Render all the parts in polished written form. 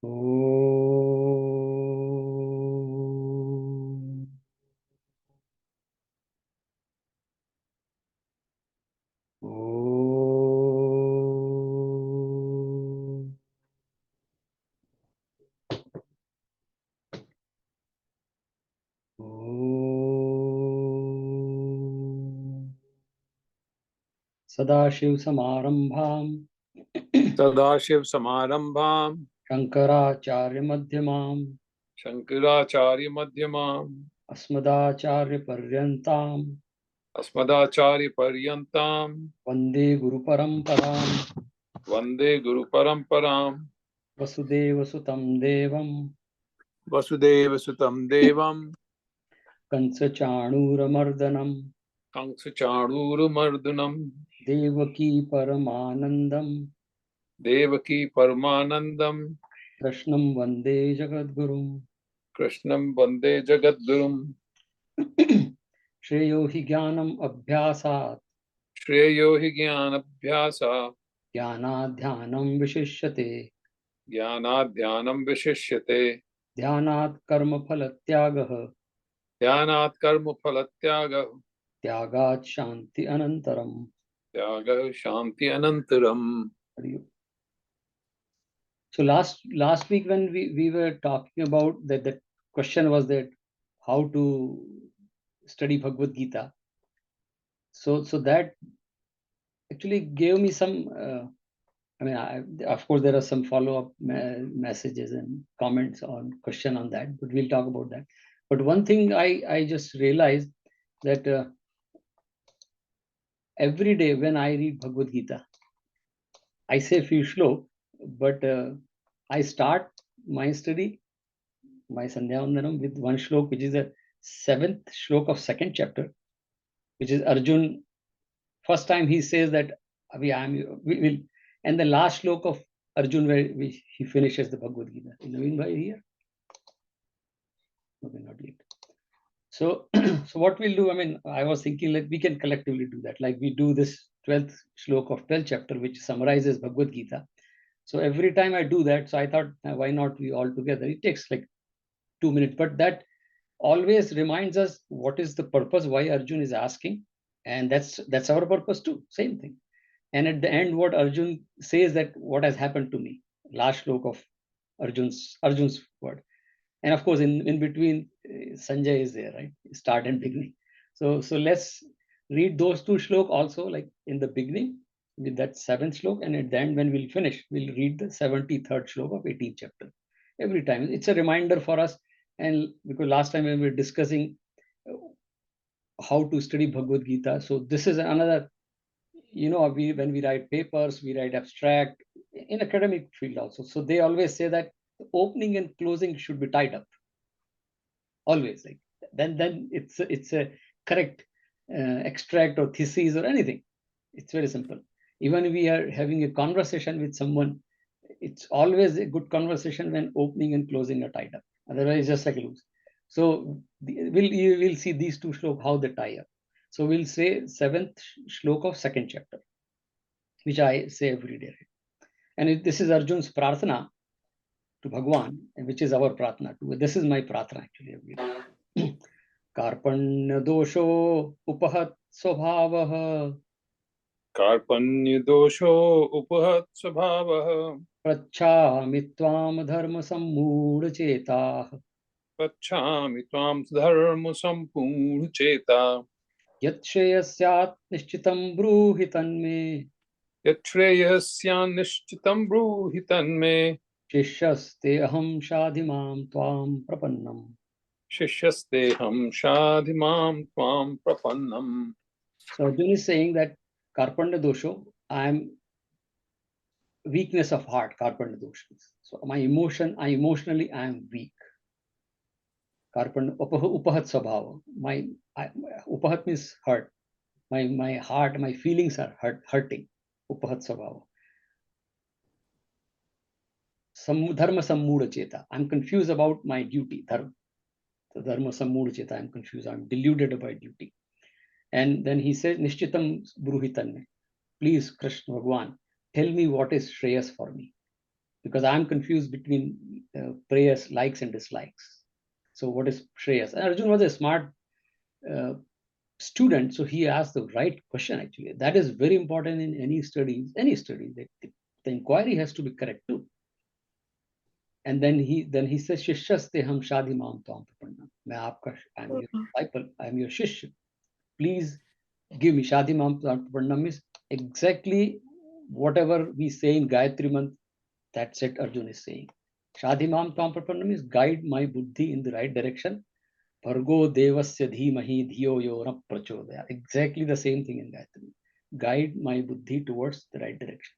Om. Om. Om. Sadashiv Samarambham Sadashiv Samarambham Shankaracharya Madhyamam Shankaracharya Madhyamam Asmadacharya Paryantam Asmadacharya Paryantam Vande Guru Paramparam Vande Guru Paramparam Vasudeva Sutam Devam Vasudeva Sutam Devam Kansa Chanuramardanam Kamsa Chanuru Mardunam Devaki Paramanandam Devaki Paramanandam Krishnam Vande Jagadgurum Krishnam Vande Jagadgurum Shreyo hi Jnanam Abhyasat Shreyo hi Jnanabhyasa Jnanadhyanam Vishishyate Jnanadhyanam Vishishyate Dhyanat Karma Phalatyagah Dhyanat Karma Phalatyaga Tyagat Shanti Anantaram. Tyaga Shanti Anantaram. So last week when we were talking about that, the question was that how to study Bhagavad Gita. So that actually gave me some. I mean, of course, there are some follow-up messages and comments on question on that, but we'll talk about that. But one thing I just realized that every day when I read Bhagavad Gita, I say a few shlok, but I start my study, my Sandhya Vandanam, with one shlok, which is the 7th shlok of 2nd chapter, which is Arjun. First time he says that we will, and the last shlok of Arjun, where he finishes the Bhagavad Gita. You know, by here? Okay, not yet. So, so what we'll do, I mean, I was thinking that we can collectively do that. Like we do this 12th shlok of 12th chapter, which summarizes Bhagavad Gita. So every time I do that, so I thought, why not we all together? It takes like 2 minutes, but that always reminds us what is the purpose, why Arjun is asking. And that's our purpose too, same thing. And at the end, what Arjun says that what has happened to me, last shlok of Arjun's word. And of course, in between, Sanjay is there, right? Start and beginning. So let's read those 2 shlok also, like in the beginning with that 7th shlok, and at the end when we'll finish, we'll read the 73rd shlok of 18th chapter. Every time it's a reminder for us, and because last time when we were discussing how to study Bhagavad Gita, so this is another, you know, when we write papers, we write abstract in academic field also. So they always say that the opening and closing should be tied up. Always, like then it's a correct extract or thesis or anything. It's very simple. Even we are having a conversation with someone, it's always a good conversation when opening and closing are tied up. Otherwise, just like loose. So you will see these 2 shlok how they tie up. So we'll say 7th shlok of 2nd chapter, which I say every day. And this is Arjun's prarthana to Bhagwan, which is our prarthana too. This is my prarthana actually every day. Karpanya dosho upahat swabhavah Karpanya dosho upahat svabhavah prachami tvam dharma sammudha chetah Pachami tvam dharma sampurna cheta yat shreyasyat nishchitam bruhi tanme Yatreyasya nishchitam bruhi tanme shishyaste aham shadhimam tvam prapannam. Shishyasteham shadhimam tvam prapannam. So Arjuna is saying that Karpanya dosho, I am weakness of heart, Karpanya doshas. So I emotionally I am weak. Karpanya upahat swabhava. Upahat means hurt. My heart, my feelings are hurting. Upahat swabhava. Dharma sammudha cheta. I'm confused about my duty. Dharma. So dharma sammudha cheta. I'm confused. I'm deluded about duty. And then he says, Nishchitam bruhitanme. Please, Krishna Bhagwan, tell me what is Shreyas for me. because I'm confused between prayers, likes and dislikes. So what is Shreyas? And Arjun was a smart student, so he asked the right question. Actually, that is very important in any study. Any study, the inquiry has to be correct too. And then he says, Shishyaste ham shadi mam tam prapanna. I'm your disciple, I'm your shishya. Please give me shadi mam tam prapanna means exactly whatever we say in Gayatri Mantra. That's it Arjun is saying. Shadi mam tam prapanna means guide my buddhi in the right direction. Bhargo devasya dhimahi dhiyo yo na prachodaya. Exactly the same thing in Gayatri. Guide my buddhi towards the right direction.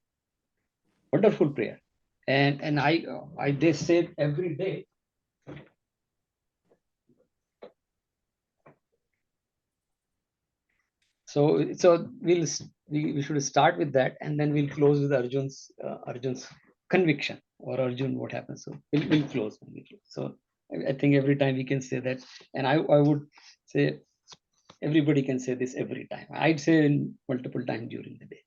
Wonderful prayer. And I they say every day. So we should start with that, and then we'll close with Arjun's conviction, or Arjun what happens. So we'll close when we close. So I think every time we can say that, and I would say everybody can say this every time. I'd say in multiple times during the day.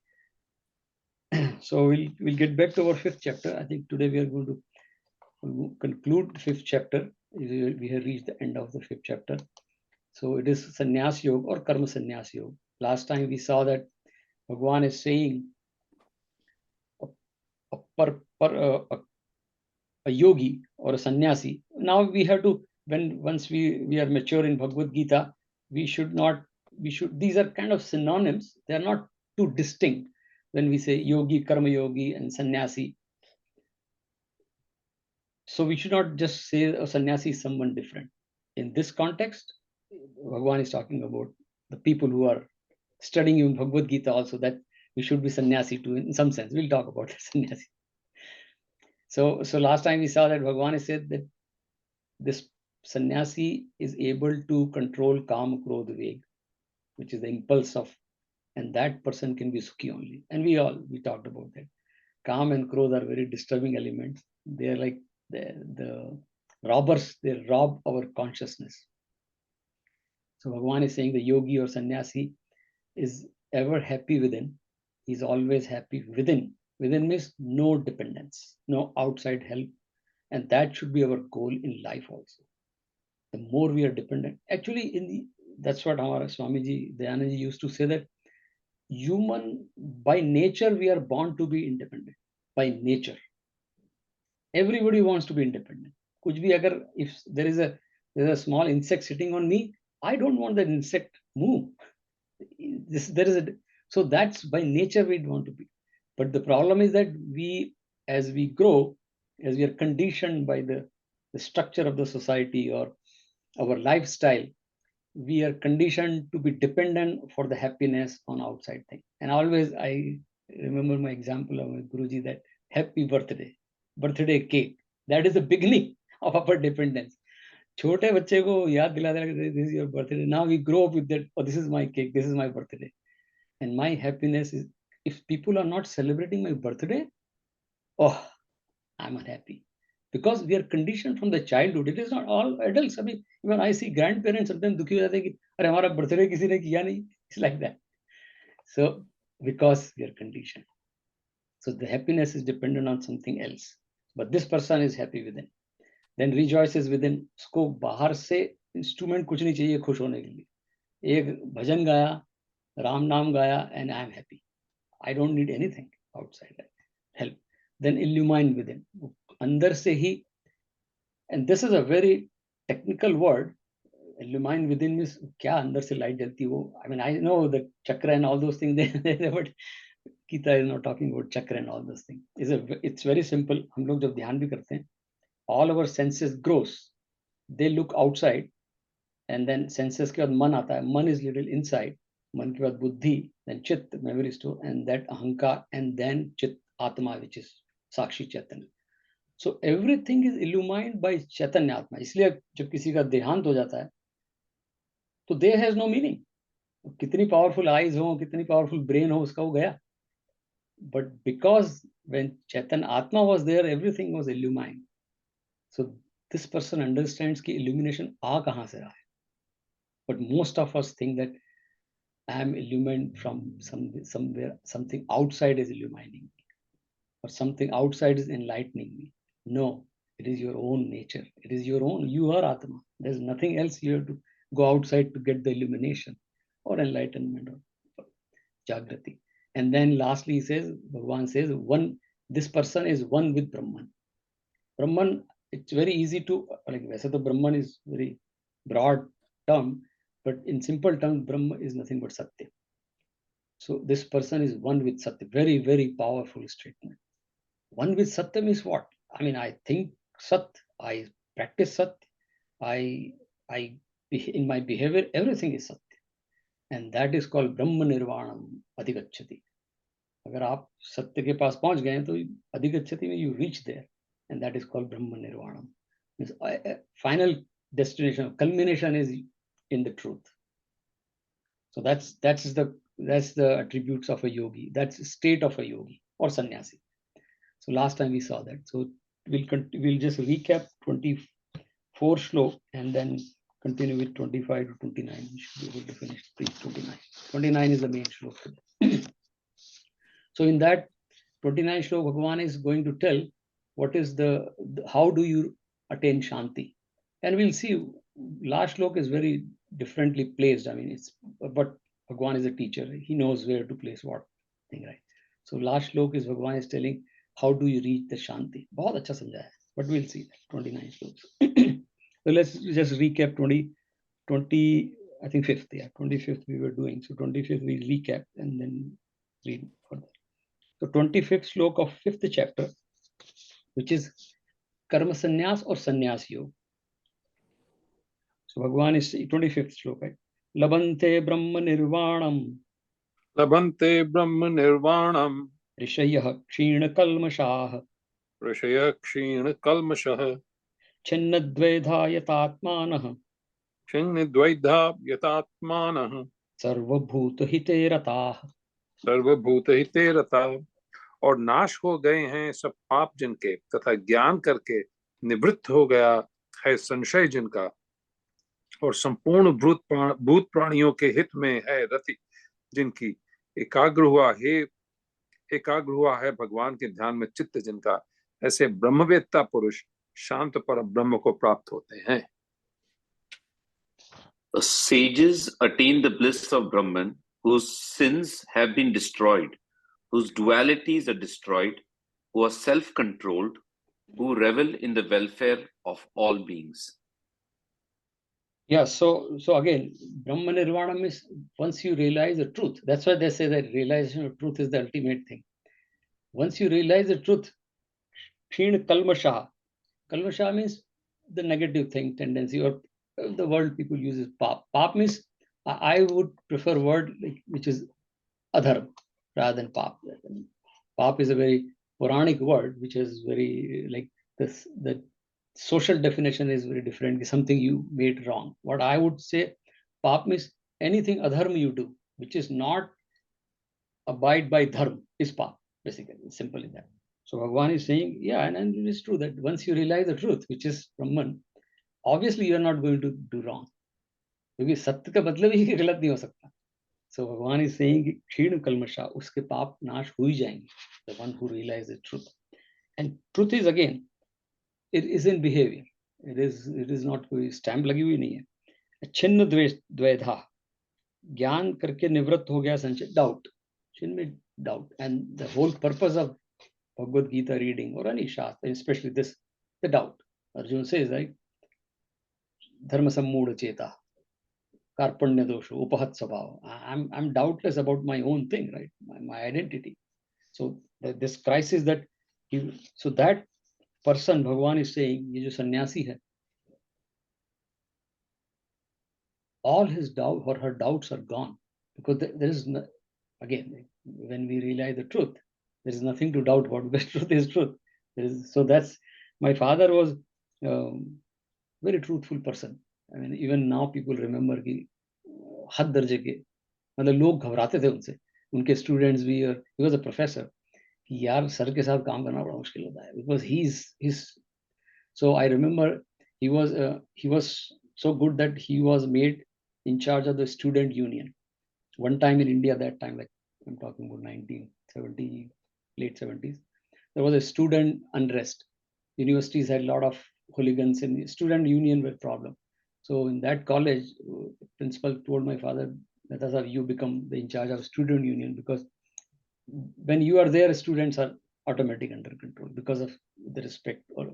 So we'll get back to our fifth chapter. I think today we are going to conclude the fifth chapter. We have reached the end of the fifth chapter. So it is Sannyas Yoga or Karma Sannyas Yoga. Last time we saw that Bhagwan is saying a yogi or a sannyasi. Now we have to, once we are mature in Bhagavad Gita, these are kind of synonyms. They are not too distinct. When we say yogi, karma yogi, and sannyasi, so we should not just say a sannyasi is someone different. In this context, Bhagwan is talking about the people who are studying in Bhagavad Gita also, that we should be sannyasi too, in some sense. We'll talk about sannyasi. So last time we saw that Bhagwan has said that this sannyasi is able to control kama, krodha, veg, which is the impulse of, and that person can be sukhi only. And we talked about that. Kam and krodha are very disturbing elements. They are like the robbers. They rob our consciousness. So Bhagwan is saying the yogi or sannyasi is ever happy within. He's always happy within. Within means no dependence, no outside help. And that should be our goal in life also. The more we are dependent, actually, that's what our Swamiji Dayananda used to say, that human, by nature, we are born to be independent. By nature. Everybody wants to be independent. Kuch bhi agar, if there's a small insect sitting on me, I don't want that insect move. So that's by nature we want to be. But the problem is that as we grow, as we are conditioned by the structure of the society or our lifestyle, we are conditioned to be dependent for the happiness on outside thing. And always I remember my example of my Guruji, that happy birthday cake, that is the beginning of our dependence. छोटे बच्चे को याद दिला देना, this is your birthday. Now we grow up with that, oh, this is my cake, this is my birthday. And my happiness is, if people are not celebrating my birthday, oh, I'm unhappy. Because we are conditioned from the childhood. It is not all adults. I mean, even I see grandparents sometimes दुखी हो जाते हैं कि अरे हमारा birthday किसी ने किया नहीं. It's like that. So because we are conditioned. So the happiness is dependent on something else. But this person is happy within. Then rejoices within. उसको बाहर से इंस्ट्रूमेंट कुछ नहीं चाहिए खुश होने के लिए. एक भजन गाया, राम नाम गाया, and I am happy. I don't need anything outside that help. Then illumine within. अंदर से ही, and this is a very technical word. Illumine within means क्या अंदर से light जलती है वो. I mean, I know the chakra and all those things. But Gita is not talking about chakra and all those things. It's very simple. हम लोग जब ध्यान भी करते हैं, all our senses grows. They look outside, and then senses के बाद मन आता है. मन is little inside. मन के बाद बुद्धि, then चित्त, memory store, and that अहंकार, and then चित्त, आत्मा, which is Sakshi Chaitanya. So everything is illumined by चैतन्य आत्मा. इसलिए जब किसी का देहांत हो जाता है, तो देह हैज नो मीनिंग. कितनी पावरफुल आईज हो, कितनी पावरफुल ब्रेन हो, उसका वो गया. But because when Chaitanya Atma was there, everything was illumined. So this person understands कि illumination आ कहाँ से रहा है. But most of us think that I am illumined from somewhere, something outside is illumining me. or something outside is enlightening me. No, it is your own nature. It is your own. You are Atma. There's nothing else you have to go outside to get the illumination or enlightenment or Jagrati. And then lastly, he says, Bhagwan says, this person is one with Brahman. Brahman, it's very easy to, like, वैसे तो Brahman is very broad term, but in simple terms, Brahma is nothing but Satya. So this person is one with Satya. Very, very powerful statement. One with Satya means what? I mean, I think Sat, I practice Sat, I in my behavior, everything is Satya. And that is called Brahma Nirvanam Adhigachati. अगर आप सत्य के पास पहुंच गए तो अधिगच्छति में you reach there, and that is called Brahma Nirvanam. Means final destination, culmination is in the truth. So that's the attributes of a yogi. That's the state of a yogi or sannyasi. So last time we saw that. So we'll just recap 24 shlok and then continue with 25 to 29. We should be able to finish 29. 29 is the main shlok today. So in that 29 shlok, Bhagwan is going to tell what is how do you attain Shanti. And we'll see, last shlok is very differently placed. I mean, but Bhagwan is a teacher. He knows where to place what thing, right? So last shlok is Bhagwan is telling, how do you reach the Shanti? बहुत अच्छा समझाया है, but we'll see that, 29 shloks. So let's just recap 20, I think 5th, yeah, 25th we were doing. So 25th we recap and then read further. So 25th shlok of 5th chapter, which is Karma Sannyas or Sannyas Yoga. So Bhagwan is 25th shlok, right? Labante Brahma Nirvanam. Labante Brahma Nirvanam. Rishayah Kshina Kalmashah. Rishaya Kshina Kalmashah. Chinnadvedha Yatatmanah. Chinnadvedha Yatatmanah. Sarvabhuta Hite Ratah. सर्वभूत हिते रता, और नाश हो गए हैं सब पाप जिनके, तथा ज्ञान करके निवृत्त हो गया है संशय जिनका, और संपूर्ण भूत प्राणियों के हित में है रति जिनकी, एकाग्र हुआ है भगवान के ध्यान में चित्त जिनका, ऐसे ब्रह्मवेत्ता पुरुष शांत पर ब्रह्म को प्राप्त होते हैं. The sages attain the bliss of Brahman, whose sins have been destroyed, whose dualities are destroyed, who are self-controlled, who revel in the welfare of all beings. Yeah, so again, Brahma Nirvana is once you realize the truth. That's why they say that realization of truth is the ultimate thing. Once you realize the truth, Kshina Kalmasha. Kalmasha means the negative thing, tendency, or the word people use is pap. Pap means, I would prefer word which is adharma rather than pap. Pap is a very Puranic word, which is very like this. The social definition is very different. Something you made wrong. What I would say, pap means anything adharma you do, which is not abide by dharma, is pap. Basically, simple in that. So Bhagwan is saying, yeah, and it is true that once you realize the truth, which is Brahman, obviously you are not going to do wrong. Because सत्य का मतलब ही गलत नहीं हो सकता. So Bhagwan is saying, क्षीण कल्मषा, उसके पाप नाश हो ही जाएंगे. The one who realizes the truth. And truth is again, it is in behavior. It is not कोई stamp लगी हुई नहीं है. छिन्न द्वेधा, ज्ञान करके निवृत्त हो गया संशय, doubt. छिन्न में doubt. And the whole purpose of Bhagavad Gita reading or any Shastra, especially this, the doubt. Arjuna says, right? Dharma sammudha cheta, karpanya dosha, upahat sabhava. I'm doubtless about my own thing, right? My identity. So this crisis that so that person, Bhagwan is saying, ye jo sannyasi hai, all his doubt or her doubts are gone, because there is no, again, when we realize the truth, there is nothing to doubt about, because truth is truth. So that's, my father was very truthful person. I mean, even now people remember कि हद दर्जे के, मतलब लोग घबराते थे उनसे, उनके स्टूडेंट्स भी, और he was a professor, कि यार सर के साथ काम करना बड़ा मुश्किल होता है, because he's so I remember he was so good that he was made in charge of the student union one time in India. That time, like I'm talking about 1970, late 70s, there was a student unrest. Universities had a lot of hooligans and the student union were problem. So in that college, the principal told my father, that is how you become the in charge of student union, because when you are there, students are automatic under control because of the respect. Or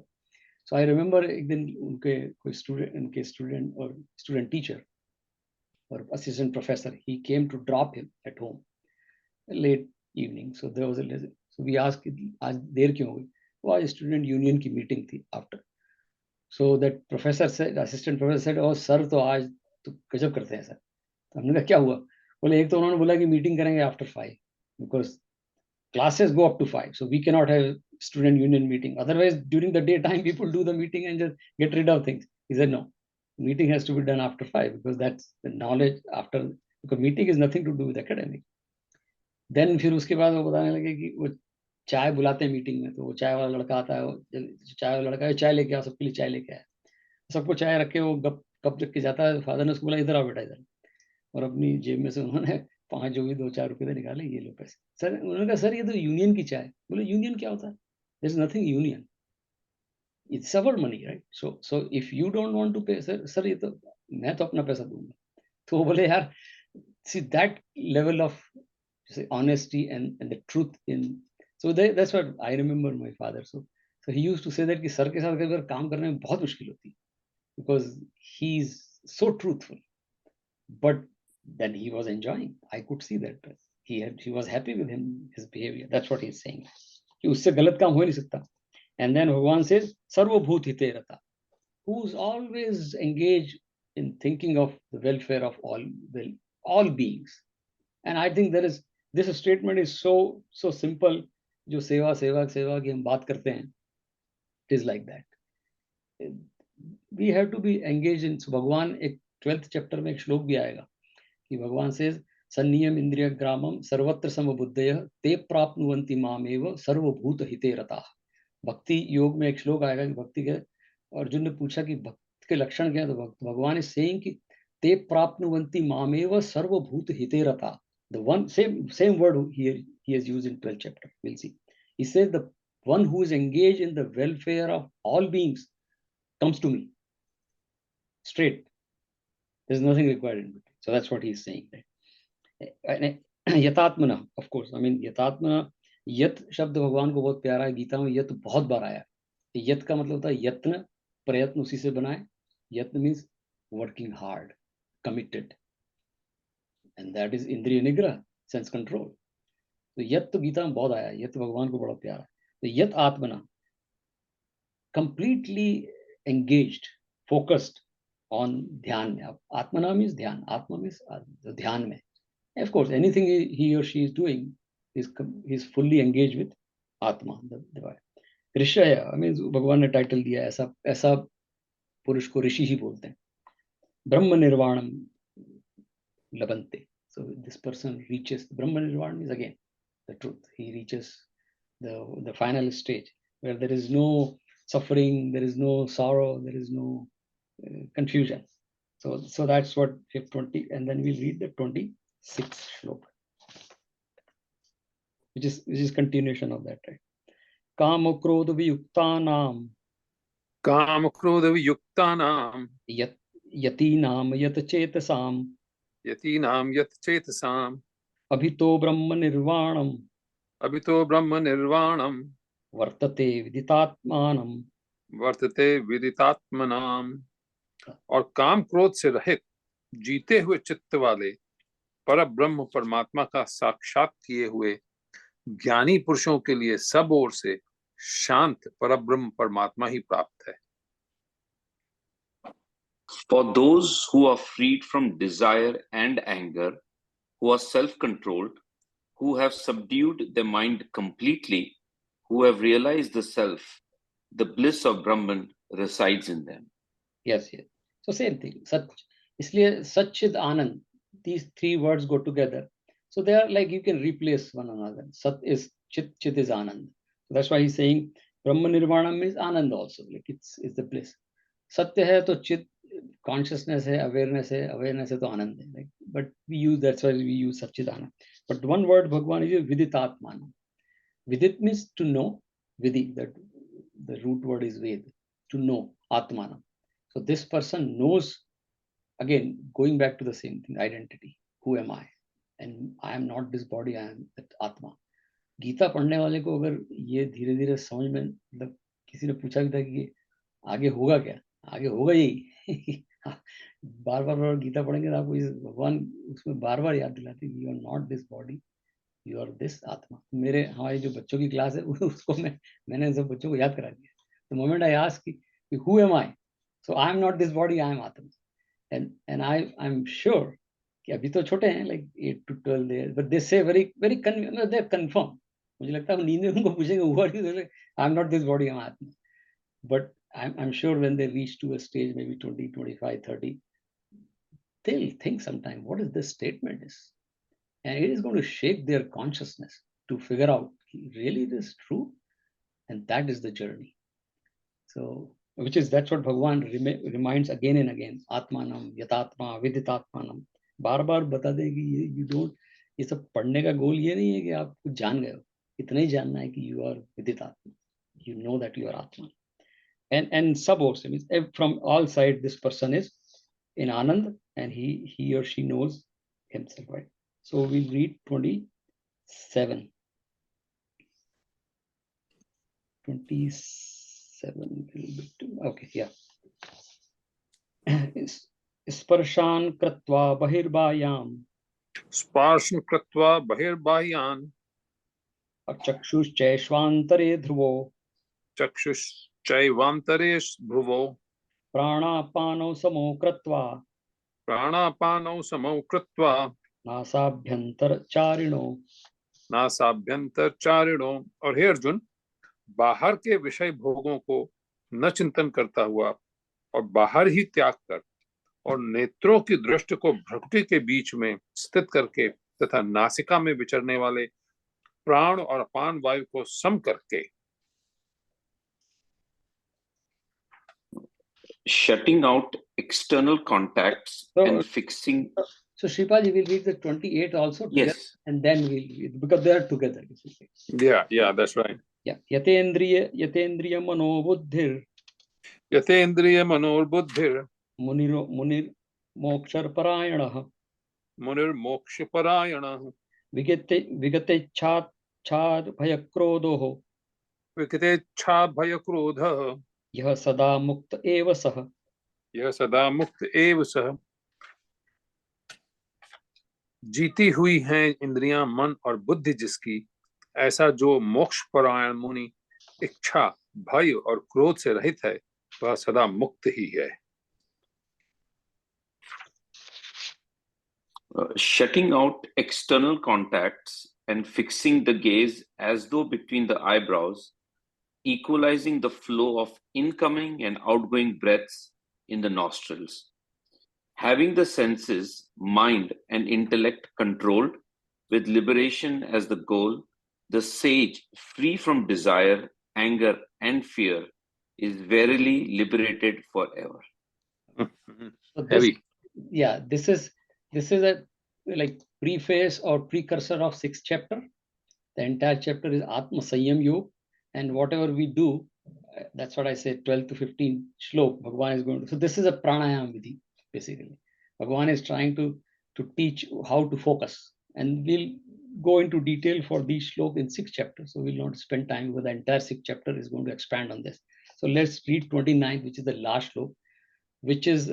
so I remember एक दिन उनके student or student teacher or assistant professor, he came to drop him at home late evening. So there was so we asked, आज देर क्यों हुई? वो आज student union की meeting थी after. So that professor said, assistant professor said, oh sir, तो आज तो गजब करते हैं सर. तो हमने कहा क्या हुआ? बोले एक तो उन्होंने बोला कि मीटिंग करेंगे after 5 because classes go up to 5, so we cannot have student union meeting. Otherwise, during the daytime, people do the meeting and just get rid of things. He said, no, meeting has to be done after 5 because that's the knowledge after, because meeting is nothing to do with academic. Then फिर उसके बाद वो बताने लगे कि वो चाय बुलाते हैं मीटिंग में, तो वो चाय वाला लड़का आता है, चाय वाला लड़का है, चाय लेके आओ, सबके लिए चाय लेके आया, सबको चाय रख के वो कप रख के जाता है. फादर ने उसको बोला इधर आओ बेटा इधर, और अपनी जेब में से उन्होंने 5 जो भी 2-4 रुपए थे निकाले, ये लो पैसे. सर उन्होंने कहा सर ये तो यूनियन की चाय. बोले यूनियन क्या होता है? There is nothing union, it's our money, right? So if you don't want to pay, sir ये तो मैं तो अपना पैसा दूंगा. तो वो बोले यार, see that level of honesty and the truth in, so that's what I remember my father. So he used to say that कि सर के साथ अगर काम करने में बहुत मुश्किल होती है because he's so truthful, but then he was enjoying. I could see that he was happy with his behavior. That's what he's saying. कि उससे गलत काम हो ही नहीं सकता. And then Bhagwan says सर्वभूत हिते रता, who's always engaged in thinking of the welfare of all beings. And I think this statement is so simple. जो सेवा सेवा सेवा की हम बात करते हैं, it is like that. We have to be engaged in. So भगवान एक 12th chapter में एक श्लोक भी आएगा कि भगवान says सन्नियम इंद्रिय ग्रामम सर्वत्र समबुद्धयः ते प्राप्नुवन्ति मामेव सर्वभूत हिते रताः. भक्ति योग में एक श्लोक आएगा कि भक्ति के, अर्जुन ने पूछा कि भक्त के लक्षण क्या है, तो भगवान is saying कि ते प्राप्नुवन्ति मामेव सर्वभूत हिते रताः. The one same word he has used in 12th chapter. We'll see. He says the one who is engaged in the welfare of all beings comes to me straight. There's nothing required in between. So that's what he's saying. Right? Yatatmana, of course. I mean yatatmana, यत शब्द भगवान को बहुत प्यारा है. गीता में यत बहुत बार आया है. यत का मतलब होता है यत्न, प्रयत्न उसी से बनाए. यत्न means working hard, committed. And that is इंद्रिय निग्रह, sense control. तो यत तो गीता में बहुत आया है, यत भगवान को बड़ा प्यारा है. तो यत आत्मना, completely engaged, focused on ध्यान में. आत्मना means ध्यान, आत्मा means ध्यान में. Of course, anything he or she is doing, he's fully engaged with आत्मा, the divine. ऋषय means भगवान ने टाइटल दिया, ऐसा पुरुष को ऋषि ही बोलते हैं. ब्रह्म निर्वाणम labante. So this person reaches Brahma Nirvana is again the truth. He reaches the final stage where there is no suffering, there is no sorrow, there is no confusion. So that's what 20, and then we'll read the 26th shloka, which is continuation of that, right? Kama krodha viyuktanam, काम क्रोध वियुक्तानाम, yatinam yat chetasam, यतीनाम यत चेतसाम, abhito brahma nirvanam, अभितो ब्रह्म निर्वाणम, वर्तते विदितात्मानम, वर्तते विदितात्मनाम. और काम क्रोध से रहित जीते हुए चित्त वाले पर ब्रह्म परमात्मा का साक्षात किए हुए ज्ञानी पुरुषों के लिए सब ओर से शांत पर ब्रह्म परमात्मा ही प्राप्त है. For those who are freed from desire and anger, who are self-controlled, who have subdued their mind completely, who have realized the self, the bliss of Brahman resides in them. Yes. So same thing. Sach, इसलिए सच्चिद आनंद, these three words go together. So they are like you can replace one another. Sat is chit, chit is anand. So that's why he's saying Brahma Nirvana means anand also. Like it's the bliss. Satya hai to chit, consciousness hai, awareness hai to anand hai. Like, but we use, that's why we use Satchidanand. But one word Bhagwan is Viditatman. Vidit means to know, Vidhi, that the root word is Ved, to know, Atmanam. So this person knows, again, going back to the same thing, identity. Who am I? And I am not this body, I am that Atma. Gita पढ़ने वाले को अगर ये धीरे धीरे समझ में, मतलब किसी ने पूछा भी था कि आगे होगा क्या, आगे होगा यही बार बार गीता पढ़ेंगे तो आपको भगवान उसमें बार बार याद दिलाते हैं, you are not this body, you are this atma. मेरे हमारी जो बच्चों की क्लास है उसको मैंने सब बच्चों को याद करा दिया. The moment I ask, who am I? So I am not this body, I am Atma. And I'm sure कि अभी तो छोटे हैं, like 8 to 12 there, but they say very they're confirmed. मुझे लगता है नींद में उनको पूछेंगे who are you, I'm not this body, I'm Atma. But I'm sure when they reach to a stage, maybe 20, 25, 30, they'll think sometime what is this statement is, and it is going to shape their consciousness to figure out really this is true, and that is the journey. So that's what Bhagwan reminds again and again. Atmanam, Yatatma, Viditatmanam. बार बार बता दे कि you don't, ये सब पढ़ने का गोल ये नहीं है कि आप कुछ जान गए हो, इतना ही जानना है कि you are Viditatma. You know that you are Atman. And sub also means from all sides this person is in Anand and he or she knows himself, right? So we read 27. 27 okay, yeah. स्पर्शान कृत्वा बहिर्बाह्याम, स्पर्शन कृत्वा बहिर्बाह्यान, चक्षुश्चैश्वान्तरे ध्रुवो, चक्षुश्चैवान्तरे भ्रुवो, प्राणापानौ समो कृत्वा, प्राणापानौ समौ कृत्वा, नासाभ्यन्तरचारिणो, नासाभ्यन्तरचारिणो. और हे अर्जुन, बाहर के विषय भोगों को न चिंतन करता हुआ और बाहर ही त्याग कर और नेत्रों की दृष्टि को भ्रुकुटी के बीच में स्थित करके तथा नासिका में विचरने वाले प्राण और अपान वायु को सम करके, shutting out external contacts and fixing. So Shripaji will read the 28 also together, yes, and then we'll read, because they are together. yeah, that's right. Yeah, yatendriya manobuddhir, यतेन्द्रिय मनोर्बुद्धिर, munir moksharparayanaha, मुनिर्मोक्षपरायणः, विगतेच्छाद भयक्रोधोः, विगतेच्छा भयक्रोधः, यह सदा मुक्त एव सः, यह सदा मुक्त एव सः. जीती हुई हैं इंद्रियां, मन और बुद्धि जिसकी, ऐसा जो मोक्ष परायण मुनि इच्छा, भय और क्रोध से रहित है, वह सदा मुक्त ही है. Shutting out external contacts and fixing the gaze as though between the eyebrows, equalizing the flow of incoming and outgoing breaths in the nostrils. Having the senses, mind, and intellect controlled, with liberation as the goal, the sage, free from desire, anger, and fear, is verily liberated forever. So this is a like preface or precursor of 6th chapter. The entire chapter is Atma Sanyam Yoga, and whatever we do, that's what I said, 12 to 15 shlok, Bhagwan is going to. So this is a pranayam vidhi, basically. Bhagwan is trying to teach how to focus, and we'll go into detail for these shlok in 6th chapter. So we'll not spend time with the entire 6th chapter is going to expand on this. So let's read 29th, which is the last shlok, which is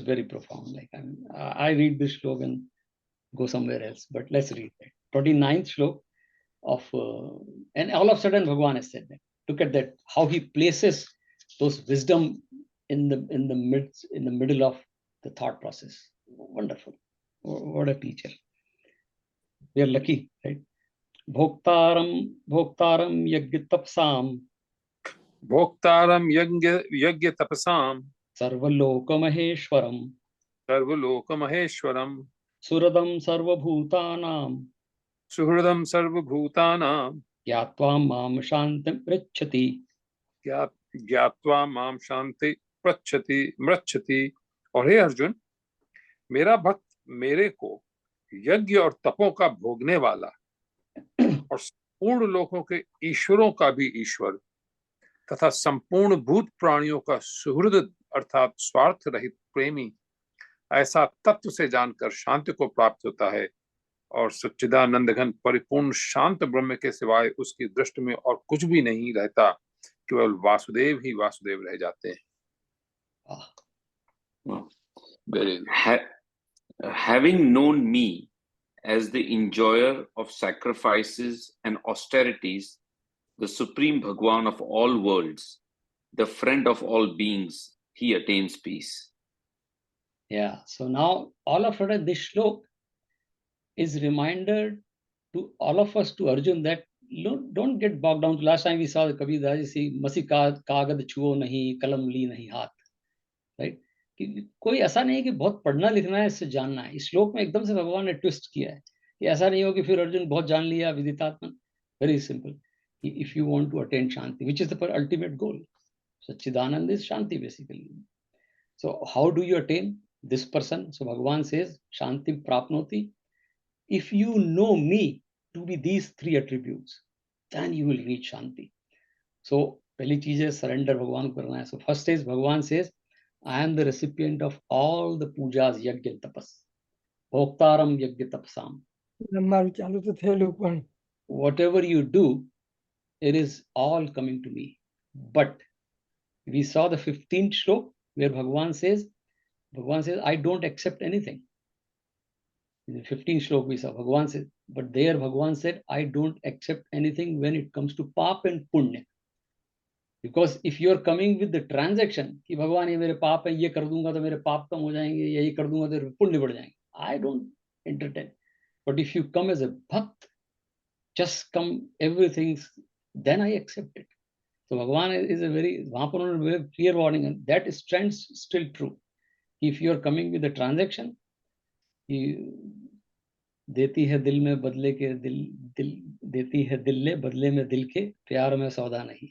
very profound. Like I read this shlok and go somewhere else, but let's read that 29th shlok of and all of a sudden Bhagwan has said that. Look at that, how he places those wisdom in the middle of the thought process. Wonderful. What a teacher. We are lucky, right? Bhoktaram yajna tapsam, भोक्तारम यज्ञ तपसाम, sarvaloka maheshwaram, सर्वलोक Maheshwaram, suradam sarvabhutanam, सुहृदम सर्वभूतानां, ज्ञात्वा माम शांतिं पृच्छति, ज्ञात्वा माम शांति मृच्छति. और हे अर्जुन, मेरा भक्त मेरे को यज्ञ और तपों का भोगने वाला और पूर्ण लोकों के ईश्वरों का भी ईश्वर तथा संपूर्ण भूत प्राणियों का सुहृद अर्थात स्वार्थ रहित प्रेमी, ऐसा तत्व से जानकर शांति को प्राप्त होता है और सच्चिदानंद घन परिपूर्ण शांत ब्रह्म के सिवाय उसकी दृष्टि में और कुछ भी नहीं रहता, केवल वासुदेव ही वासुदेव रह जाते हैं। Very good. Having known me as the enjoyer of sacrifices and austerities, the supreme Bhagwan of all worlds, the friend of all beings, he attains peace. Yeah, so now all of us, this shlok is reminder to all of us, to Arjun, that don't get bogged down. Last time we saw the Kabir Das see masi kagad chuo nahi, kalam li nahi haath, right? कि कोई ऐसा नहीं है कि बहुत पढ़ना लिखना है, इससे जानना है। इस श्लोक में एकदम से भगवान ने ट्विस्ट किया है कि ऐसा नहीं हो कि फिर अर्जुन बहुत जान लिया विदितात्मन। Very simple, if you want to attain shanti, which is the ultimate goal, Sachchidanand is shanti basically. So how do you attain this person? So Bhagwan says शांति प्राप्नोति if you know me to be these three attributes, then you will reach shanti. So पहली चीज है surrender भगवान को करना है। So first is भगवान says, I am the recipient of all the pujas, yajna, tapas, bhoktaram yajna tapasam. Whatever you do, it is all coming to me. But we saw the 15th shlok where Bhagwan says, I don't accept anything. In the 15th shlok we saw Bhagwan said, but there Bhagwan said, I don't accept anything when it comes to pap and punya. Because if you are coming with the transaction कि भगवान ये मेरे पाप है, ये कर दूंगा तो मेरे पाप कम हो जाएंगे, ये कर दूंगा तो पुण्य बढ़ जाएंगे, I don't entertain. But if you come as a bhakt, just come everything, then I accept it. So Bhagwan is a very, वहाँ पर उन्होंने very clear warning, and that stands still true. If you are coming with the transaction, देती है दिल में बदले के दिल देती है दिल ले बदले में दिल के, प्यार में सौदा नहीं।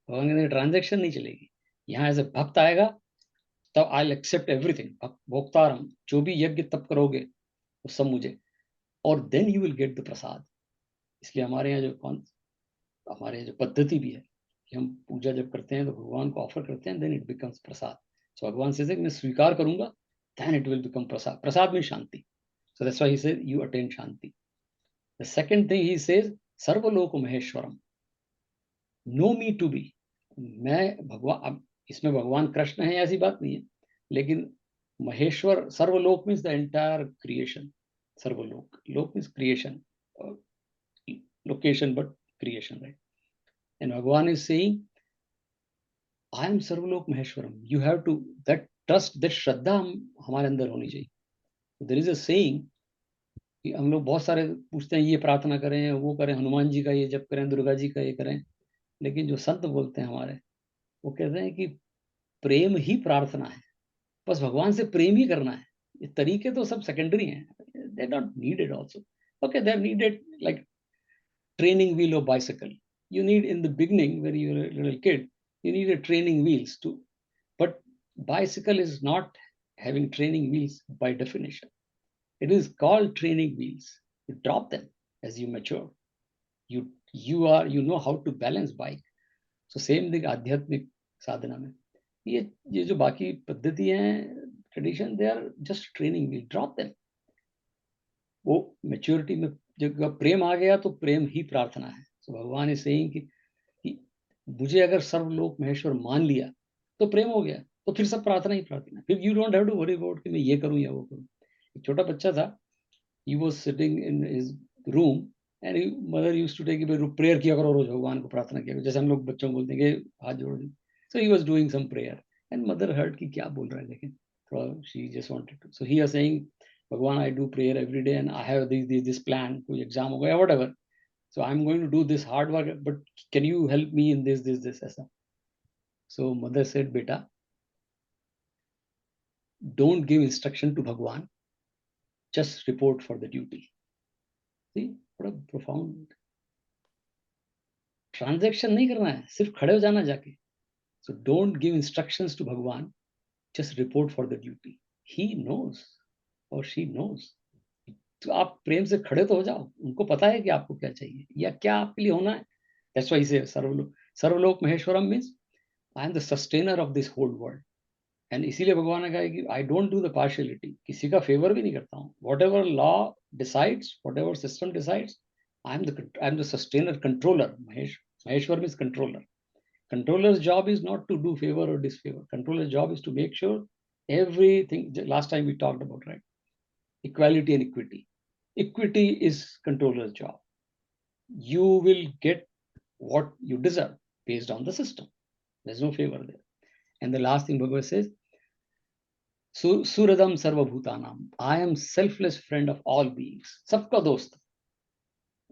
भगवान के ट्रांजेक्शन नहीं चलेगी। यहाँ ऐसे भक्त आएगा तब आई विल एक्सेप्ट एवरीथिंग, भोक्तारम, जो भी यज्ञ तप करोगे वो सब मुझे, और then you will get the prasad. इसलिए हमारे यहाँ जो पद्धति भी है कि हम पूजा जब करते हैं तो भगवान को ऑफर करते हैं, देन इट बिकम्स प्रसाद। सो भगवान से मैं स्वीकार करूंगा, देन इट विल बिकम प्रसाद। प्रसाद में शांति। So that's why he said you attain shanti. The second thing he says, सर्वलोक Maheshwaram, know me to be, मैं भगवान। अब इसमें भगवान कृष्ण है ऐसी बात नहीं है, लेकिन महेश्वर, सर्वलोक मीन्स द एंटायर क्रिएशन। सर्वलोक, लोक means creation, location but creation, right? And Bhagwan is saying I am सर्वलोक महेश्वरम। You have to that trust, that श्रद्धा हमारे अंदर होनी चाहिए। देयर इज अ सेइंग कि हम लोग बहुत सारे पूछते हैं ये प्रार्थना करें, वो करें, हनुमान जी का ये जप करें, दुर्गा जी का ये करें, लेकिन जो संत बोलते हैं हमारे, वो कहते हैं कि प्रेम ही प्रार्थना है, बस भगवान से प्रेम ही करना है। ये तरीके तो सब सेकेंडरी हैं, they not needed also. Okay, they are needed like training wheel of bicycle. You need in the beginning when you're a little kid, you need a training wheels too. But bicycle is not having training wheels by definition. It is called training wheels. You drop them as you mature. You know how to balance bike. So same thing आध्यात्मिक साधना में, ये जो बाकी पद्धति हैं, tradition, they are just training wheel, drop them. वो maturity में जब प्रेम आ गया तो प्रेम ही प्रार्थना है। तो भगवान इज सेइंग कि मुझे अगर सर्वलोक महेश्वर मान लिया तो प्रेम हो गया, तो फिर सब प्रार्थना ही प्रार्थना। फिर you don't have to worry about कि मैं ये करूं या वो करूं। एक छोटा बच्चा था, he was sitting in his room and mother used to take prayer किया करो रोज, भगवान को प्रार्थना किया करो, जैसे हम लोग बच्चों को बोलते हैं कि हाथ जोड़ो। so he was doing some prayer and mother heard कि क्या बोल रहा है, लेकिन थोड़ा she just wanted to, so he was saying भगवान I do prayer every day and I have this plan, कोई एग्जाम हो गया whatever, so I'm going to do this hard work, but can you help me in this ऐसा। so mother said बेटा don't give instruction to भगवान, just report for the duty। See, बड़ा profound। Transaction नहीं करना है, सिर्फ खड़े हो जाना जाके। So don't give instructions to Bhagwan, just report for the duty. He knows और शी नोज, तो आप प्रेम से खड़े तो हो जाओ, उनको पता है कि आपको क्या चाहिए या क्या आपके लिए होना है. दैट्स व्हाई से सर्वलोक महेश्वरम means I am the sustainer of this whole world. एंड इसीलिए भगवान ने कहा कि I don't do the partiality, किसी का फेवर भी नहीं करता हूँ. Whatever law decides, whatever system decides, I am the sustainer, controller. Maheshwar means controller. Controller's job is not to do favor or disfavor. Controller's job is to make sure everything, last time we talked about, right? Equality and equity. Equity is controller's job. You will get what you deserve based on the system. There's no favor there. And the last thing Bhagavad says, Suradam Sarvabhutanam. I am selfless friend of all beings. सबका दोस्त.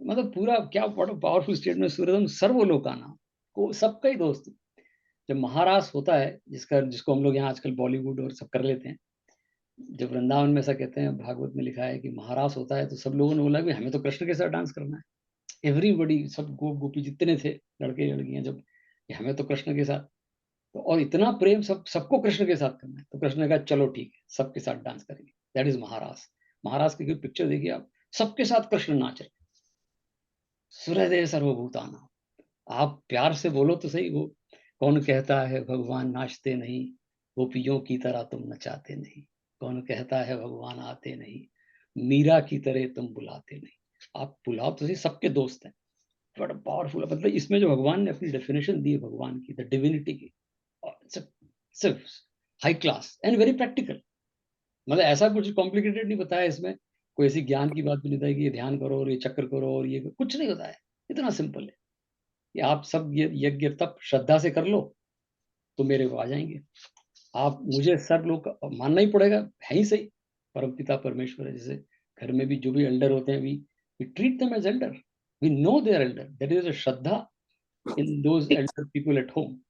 मतलब पूरा क्या बड़ा powerful statement. सूर्यदम सर्वलोकानाम, को सबका ही दोस्त. जब महारास होता है, जिसको हम लोग यहाँ आजकल बॉलीवुड और सब कर लेते हैं, जब वृंदावन में ऐसा कहते हैं, भागवत में लिखा है कि महारास होता है, तो सब लोगों ने बोला कि हमें तो कृष्ण के साथ डांस करना है. एवरीबडी, सब गोपी जितने थे, लड़के लड़कियां, जब हमें तो कृष्ण के साथ, तो और इतना प्रेम, सबको कृष्ण के साथ करना है. तो कृष्ण ने कहा चलो ठीक है, सबके साथ डांस करेंगे. दैट इज महारास. महारास की पिक्चर देखिए आप, सबके साथ कृष्ण नाच रहे. सूर्यदेव सर्वभूताना. आप प्यार से बोलो तो सही. वो कौन कहता है भगवान नाचते नहीं, गोपियों की तरह तुम नचाते नहीं. कौन कहता है भगवान आते नहीं, मीरा की तरह तुम बुलाते नहीं. आप बुलाओ तो सही, सबके दोस्त हैं. बड़ा पावरफुल. मतलब इसमें जो भगवान ने अपनी डेफिनेशन दी है भगवान की, द डिविनिटी की, सिर्फ high class and very practical. मतलब ऐसा कुछ कॉम्प्लिकेटेड नहीं बताया इसमें. कोई ऐसी ज्ञान की बात भी नहीं बताई कि ये ध्यान करो और ये चक्र करो और ये कुछ नहीं बताया. इतना सिंपल है कि आप सब ये यज्ञ तप श्रद्धा से कर लो तो मेरे को आ जाएंगे. आप मुझे सब लोग मानना ही पड़ेगा, है ही सही. परम पिता परमेश्वर है. जैसे घर में भी जो भी एल्डर होते हैं, we treat them as elder. We know they are elder. That is a shraddha in those elder people at home.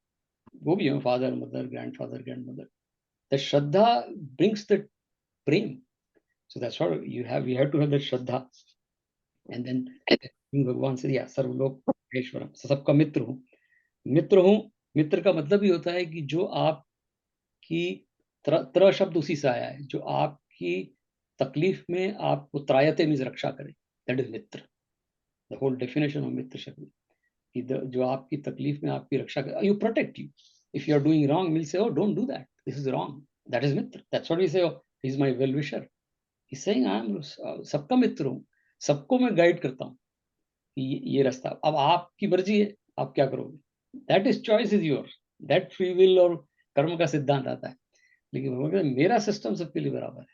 वो भी है father mother grandfather grandmother. The shraddha brings the prem. So that's what we have to have that shraddha. And then भगवान से या सर्वलोक महेश्वरम, सबका मित्र हूँ. मित्र का मतलब ही होता है कि जो आपकी त्र शब्द उसी से आया है, जो आपकी तकलीफ में आपको त्रायते मीन्स रक्षा करे. That is mitra. The whole definition of mitra शब्द कि जो आपकी तकलीफ में आपकी रक्षा करे, you protect you. If you are doing wrong, will say, oh don't do that, this is wrong. That is Mitra. That's what we say, oh, he is my well wisher. He's saying I am सबका मित्र हूँ, सबको मैं guide करता हूँ ये रास्ता. अब आपकी मर्जी है, आप क्या करोगे. That is choice is your. That free will और कर्म का सिद्धांत आता है. लेकिन भगवान कहते हैं मेरा सिस्टम सबके लिए बराबर है.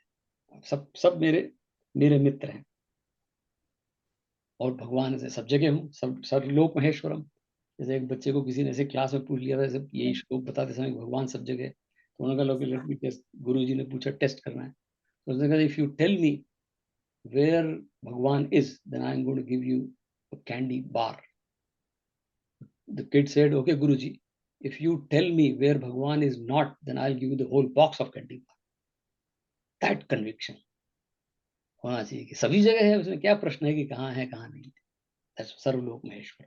सब मेरे मित्र हैं. और भगवान से सब जगह हूँ. सर्वलोक महेश्वरम. जैसे एक बच्चे को किसी ने ऐसे क्लास में पूछ लिया था, जैसे यही श्लोक बताते समय भगवान सब जगह है, तो उन्होंने कहा लेट मी टेस्ट. गुरु जी ने पूछा टेस्ट करना है, तो उसने कहा if you tell me where Bhagwan is, then I'm going to give you a candy bar. The kid said, okay, Guruji, if you tell me where Bhagwan is not, then I'll give you the whole box of candy bar. That conviction होना चाहिए कि सभी जगह है. उसमें क्या प्रश्न है कि कहाँ है कहाँ नहीं. That's सर्वलोक Maheshwar.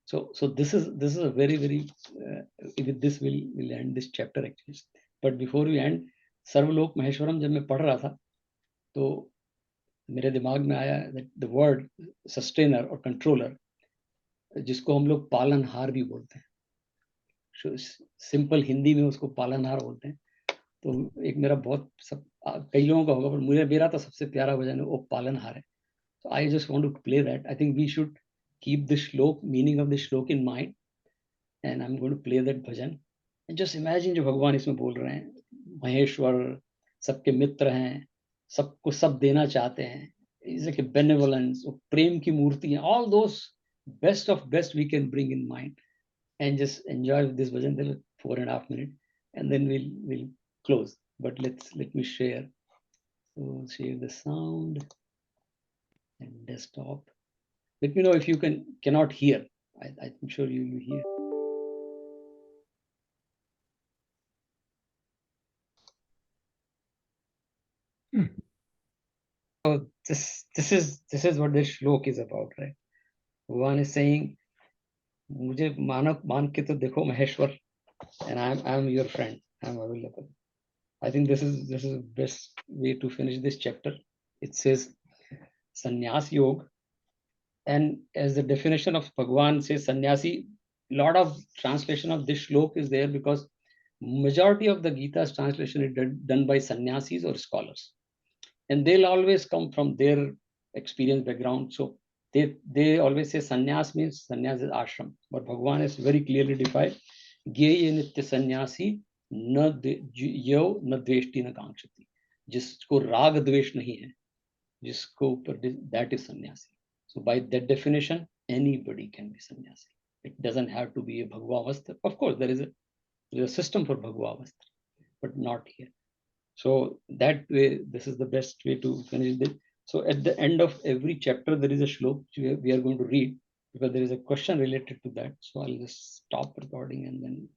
So this is a very with this we'll end this chapter actually. But before we end, सर्वलोक Maheshwaram जब मैं पढ़ रहा था तो मेरे दिमाग में आया द वर्ड सस्टेनर और कंट्रोलर, जिसको हम लोग पालनहार भी बोलते हैं. सिंपल हिंदी में उसको पालनहार बोलते हैं. तो एक मेरा बहुत कई लोगों का होगा, पर मेरा तो सबसे प्यारा भजन है वो पालनहार है. So I just want to play that. I think we should keep the shlok, meaning of the shlok in mind, and I'm going to play that bhajan. And just imagine जो भगवान इसमें बोल रहे हैं, महेश्वर, सबके मित्र हैं, सबको सब देना चाहते हैं. Is like a benevolence, प्रेम की मूर्ति है. All those best of best we can bring in mind and just enjoy this bhajan till 4.5 minutes, and then we'll close. But let me share. So share the sound and desktop. Let me know if you cannot hear. I'm sure you hear. So this is what this shlok is about, right? Bhagwan is saying, मुझे मान के तो देखो Maheshwar, and I'm your friend. I'm available. I think this is the best way to finish this chapter. It says, sannyas yoga. And as the definition of Bhagwan says, sannyasi, lot of translation of this shlok is there because majority of the Gita's translation is done by sannyasis or scholars. And they'll always come from their experience background. So they always say sannyas means sannyas is ashram. But Bhagwan is very clearly defined. Gye nitya sannyasi na yo na dveshti na kankshati. जिसको राग द्वेष नहीं है, जिसको ऊपर, that is sannyasi. So by that definition, anybody can be sannyasi. It doesn't have to be a Bhagavastra. Of course, there is a system for Bhagavastra, but not here. So that way, this is the best way to finish this. So at the end of every chapter, there is a shlok we are going to read because there is a question related to that. So I'll just stop recording and then